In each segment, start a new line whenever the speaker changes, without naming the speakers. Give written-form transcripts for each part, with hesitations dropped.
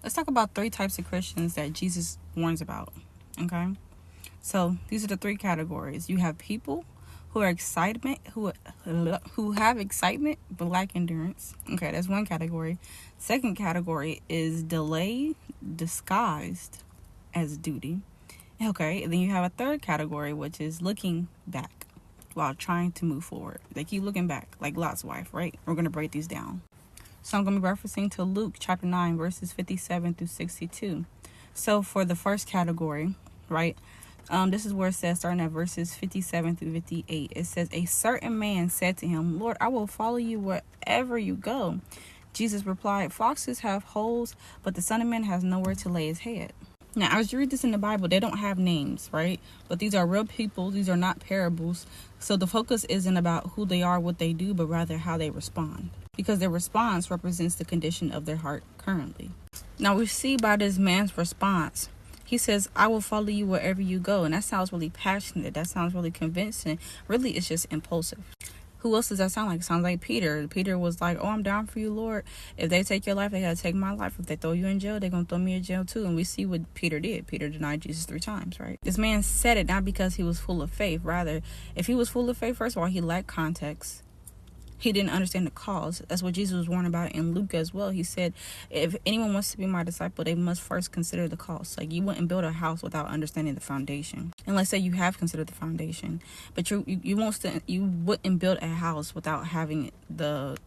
Let's talk about 3 types of Christians that Jesus warns about. Okay? So these are the 3 categories. You have people who have excitement but lack endurance. Okay, that's one category. Second category is delay disguised as duty. Okay, and then you have a third category, which is looking back while trying to move forward. They keep looking back, like Lot's wife, right? We're going to break these down. So I'm going to be referencing to Luke chapter 9, verses 57 through 62. So for the first category, right, this is where it says, starting at verses 57 through 58, it says, a certain man said to him, Lord, I will follow you wherever you go. Jesus replied, foxes have holes, but the Son of Man has nowhere to lay his head. Now, as you read this in the Bible, they don't have names, right? But these are real people. These are not parables. So the focus isn't about who they are, what they do, but rather how they respond. Because their response represents the condition of their heart currently. Now, we see by this man's response, he says, I will follow you wherever you go. And that sounds really passionate. That sounds really convincing. Really, it's just impulsive. Who else does that sound like? It sounds like Peter. Peter was like, oh, I'm down for you, Lord. If they take your life, they got to take my life. If they throw you in jail, they're going to throw me in jail too. And we see what Peter did. Peter denied Jesus 3 times, right? This man said it not because he was full of faith. Rather, if he was full of faith, first of all, he lacked context. He didn't understand the cause. That's what Jesus was warned about in Luke as well. He said, if anyone wants to be my disciple, they must first consider the cost. Like, you wouldn't build a house without understanding the foundation. And let's say you have considered the foundation, but you wouldn't build a house without having the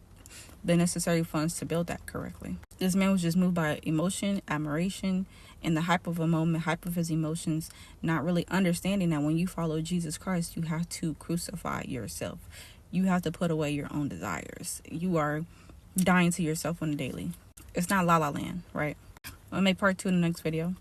necessary funds to build that correctly. This man was just moved by emotion, admiration, and the hype of a moment, hype of his emotions, not really understanding that when you follow Jesus Christ, you have to crucify yourself. You have to put away your own desires. You are dying to yourself on a daily. It's not La La Land, right? I'll make part 2 in the next video.